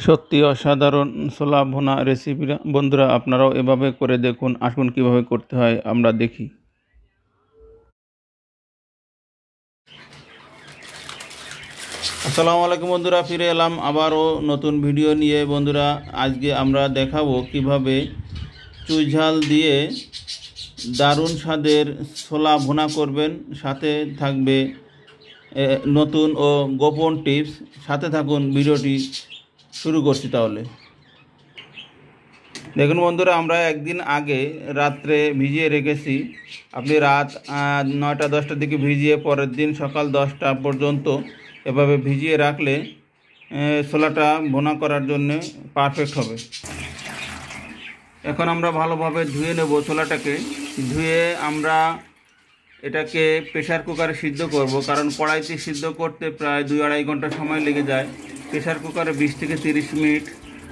সত্যি অসাধারণ ছোলা ভুনা রেসিপি বন্ধুরা, আপনারাও এভাবে করে দেখুন। আসুন কিভাবে করতে হয় আমরা দেখি। আসসালামু আলাইকুম বন্ধুরা, ফিরে এলাম আবারও নতুন ভিডিও নিয়ে। বন্ধুরা, আজকে আমরা দেখাবো কিভাবে চুইঝাল দিয়ে দারুণ স্বাদের ছোলা ভুনা করবেন। সাথে থাকবে নতুন ও গোপন টিপস। সাথে থাকুন, ভিডিওটি শুরু করছি তাহলে। দেখুন বন্ধুরা, আমরা একদিন আগে রাত্রে ভিজিয়ে রেখেছি। আপনি রাত 9টা-10টার দিকে ভিজিয়ে পরের দিন সকাল 10টা পর্যন্ত এভাবে ভিজিয়ে রাখলে ছোলাটা ভুনা করার জন্য পারফেক্ট হবে। এখন আমরা ভালোভাবে ধুয়ে নেব ছোলাটাকে। ধুয়ে আমরা এটাকে প্রেশার কুকারে সিদ্ধ করব, কারণ কড়াইতে সিদ্ধ করতে প্রায় 2-2.5 ঘন্টা সময় লেগে যায়। প্রেশার কুকারে 20 থেকে 30 মিনিট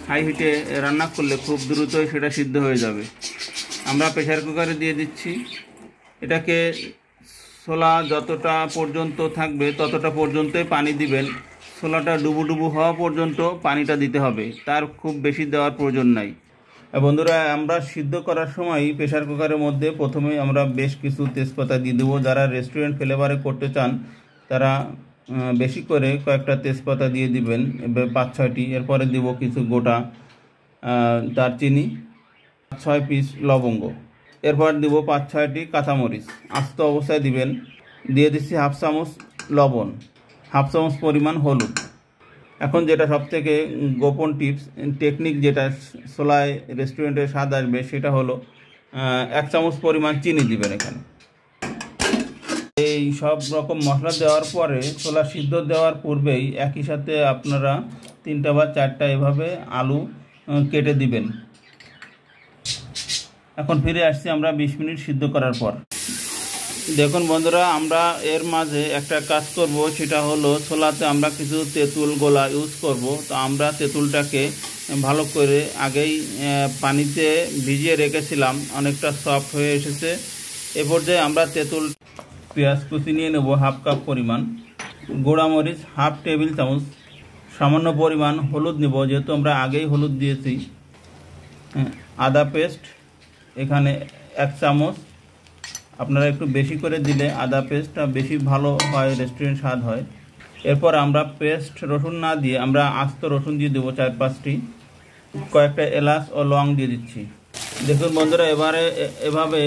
হাই হিটে রান্না করলে খুব দ্রুতই সেটা সিদ্ধ হয়ে যাবে। আমরা প্রেশার কুকারে দিয়ে দিচ্ছি। এটাকে ছোলা যতটা পর্যন্ত থাকবে ততটা পর্যন্তই পানি দিবেন। ছোলাটা ডুবু হওয়া পর্যন্ত পানিটা দিতে হবে, তার খুব বেশি দেওয়ার প্রয়োজন নাই। বন্ধুরা, আমরা সিদ্ধ করার সময় প্রেশার কুকারের মধ্যে প্রথমেই আমরা বেশ কিছু তেজপাতা দিয়ে দেবো। যারা রেস্টুরেন্ট ফ্লেভারে করতে চান তারা বেশি করে কয়েকটা তেজপাতা দিয়ে দিবেন, 5-6টি। এরপরে দেব কিছু গোটা দারচিনি, 6 পিস লবঙ্গ। এরপর দেব 5-6টি কাঁচামরিচ, আস্ত অবস্থায় দিবেন। দিয়ে দিচ্ছি 1/2 চামচ লবণ, 1/2 চামচ পরিমাণ হলুদ। এখন যেটা সবথেকে গোপন টিপস টেকনিক, যেটা ছোলায় রেস্টুরেন্টের স্বাদ আসবে, সেটা হলো 1 চামচ পরিমাণ চিনি দিবেন এখানে। এই সব রকম মশলা দেওয়ার পরে ছোলা সিদ্ধ দেওয়ার পূর্বেই একই সাথে আপনারা 3টা বা 4টা এভাবে আলু কেটে দিবেন। এখন ফিরে আসছি আমরা 20 মিনিট সিদ্ধ করার পর। দেখুন বন্ধুরা, আমরা এর মাঝে একটা কাজ করব, সেটা হলো ছোলাতে আমরা কিছু তেঁতুল গোলা ইউজ করব। তো আমরা তেঁতুলটাকে ভালো করে আগেই পানিতে ভিজিয়ে রেখেছিলাম, অনেকটা সফট হয়ে এসেছে। এ পর্যায়ে আমরা তেঁতুল, পেঁয়াজ কুচি নিয়ে নেব 1/2 কাপ পরিমাণ, গোড়ামরিচ 1/2 টেবিল চামচ, সামান্য পরিমাণ হলুদ নেব, যেহেতু আমরা আগেই হলুদ দিয়েছি। আদা পেস্ট এখানে 1 চামচ। আপনারা একটু বেশি করে দিলে আদা পেস্টটা বেশি ভালো হয়, রেস্টুরেন্ট স্বাদ হয়। এরপর আমরা পেস্ট রসুন না দিয়ে আমরা আস্ত রসুন দিয়ে দেবো 4-5টি। কয়েকটা এলাচ ও লং দিয়ে দিচ্ছি। দেখুন বন্ধুরা, এভাবে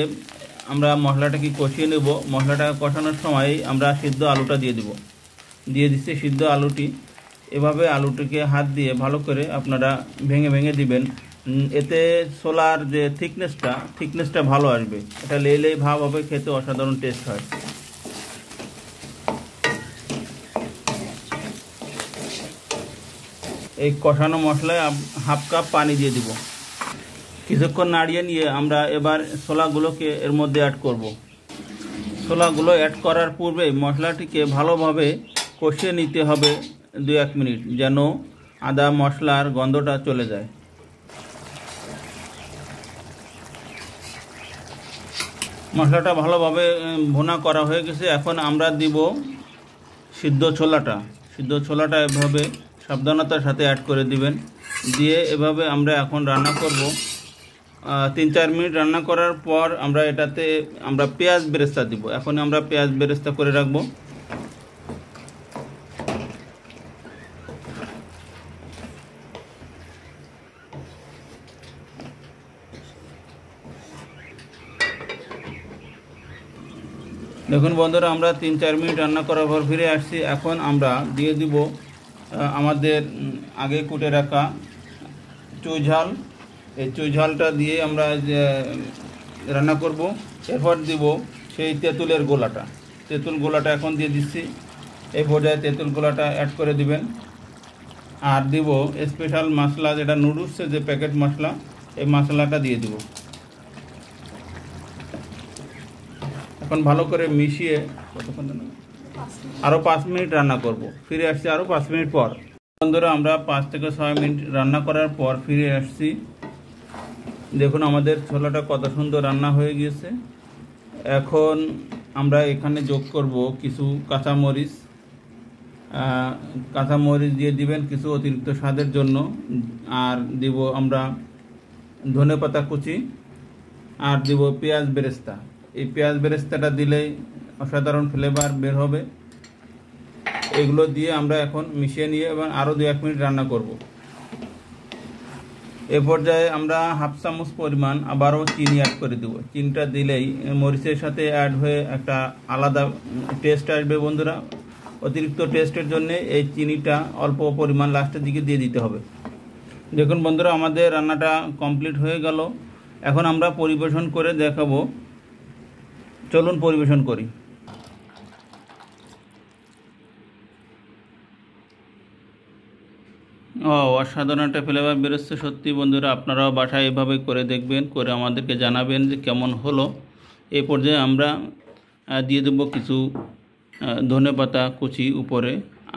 আমরা মশলাটাকে কষিয়ে নেব। মশলাটা কষানোর সময় আমরা সিদ্ধ আলুটা দিয়ে দিচ্ছি সিদ্ধ আলুটি। এভাবে আলুটিকে হাত দিয়ে ভালো করে আপনারা ভেঙে দিবেন। এতে ছোলার যে থিকনেসটা ভালো আসবে। এটা লেই ভাব হবে, খেতে অসাধারণ টেস্ট হয়। এই কষানো মশলায় 1/2 কাপ পানি দিয়ে দিব। কিছুক্ষণ নাড়িয়ে নিয়ে আমরা এবার ছোলাগুলোকে এর মধ্যে অ্যাড করব। ছোলাগুলো অ্যাড করার পূর্বে মশলাটিকে ভালোভাবে কষিয়ে নিতে হবে 2-1 মিনিট, যেন আদা মশলার গন্ধটা চলে যায়। মশলাটা ভালোভাবে ভুনা করা হয়ে গেছে। এখন আমরা দিব সিদ্ধ ছোলাটা এভাবে সাবধানতার সাথে অ্যাড করে দিবেন। দিয়ে এভাবে আমরা এখন রান্না করব। 3-4 মিনিট রান্না করার পর এটাতে আমরা পেঁয়াজ বেরেস্তা দিব। এখন আমরা পেঁয়াজ বেরেস্তা করে রাখবো। দেখুন বন্ধুরা, আমরা 3-4 মিনিট রান্না করার পর ফিরে আসছি। এখন আমরা দিয়ে দিব আমাদের আগে কুটে রাখা চুইঝাল। এই চুইঝালটা দিয়ে আমরা রান্না করব। এরপর দিব সেই তেঁতুল গোলাটা এখন দিয়ে দিচ্ছি। এই পর্যায়ে তেঁতুল গোলাটা অ্যাড করে দিবেন। আর দিব স্পেশাল মশলা, যেটা নুডলসের যে প্যাকেট মশলা, এই মশলাটা দিয়ে দিব। এখন ভালো করে মিশিয়ে আরও 5 মিনিট রান্না করব। ফিরে আসছি আরও 5 মিনিট পর। বন্ধুরা, আমরা 5 থেকে 6 মিনিট রান্না করার পর ফিরে আসছি। দেখুন আমাদের ছোলাটা কত সুন্দর রান্না হয়ে গিয়েছে। এখন আমরা এখানে যোগ করব কিছু কাঁচামরিচ, কাঁচামরিচ দিয়ে দিবেন কিছু অতিরিক্ত স্বাদের জন্য, আর দিব আমরা ধনেপাতা কুচি, আর দিব পেঁয়াজ বেরেস্তা। এই পেঁয়াজ বেরেস্তাটা দিলেই অসাধারণ ফ্লেভার বের হবে। এগুলো দিয়ে আমরা এখন মিশিয়ে নিয়ে এবং আরও 2-1 মিনিট রান্না করব। এ পর্যায়ে আমরা হাফ চামচ পরিমাণ আবারও চিনি অ্যাড করে দেব। চিনিটা দিলেই মরিচের সাথে অ্যাড হয়ে একটা আলাদা টেস্ট আসবে বন্ধুরা। অতিরিক্ত টেস্টের জন্য এই চিনিটা অল্প পরিমাণ লাস্টের দিকে দিয়ে দিতে হবে। দেখুন বন্ধুরা, আমাদের রান্নাটা কমপ্লিট হয়ে গেল। এখন আমরা পরিবেশন করে দেখাবো। চলুন পরিবেশন করি। অসাধারণ একটা ফ্লেভার বেরোচ্ছে সত্যি বন্ধুরা। আপনারাও বাসায় এভাবে করে দেখবেন, করে আমাদেরকে জানাবেন যে কেমন হলো। এই পর্যায়ে আমরা দিয়ে দেবো কিছু ধনেপাতা কুচি উপরে,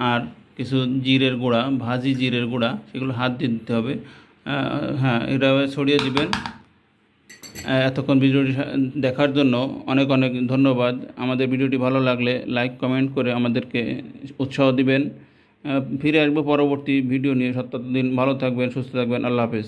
আর কিছু জিরের গুঁড়া, ভাজি জিরের গুঁড়া, সেগুলো হাত দিয়ে দিতে হবে। হ্যাঁ, এটা ছড়িয়ে দিবেন। এতক্ষণ ভিডিওটি দেখার জন্য অনেক অনেক ধন্যবাদ। আমাদের ভিডিওটি ভালো লাগলে লাইক কমেন্ট করে আমাদেরকে উৎসাহ দিবেন। ফিরে আসবো পরবর্তী ভিডিও নিয়ে। ততদিন ভালো থাকবেন, সুস্থ থাকবেন। আল্লাহ হাফেজ।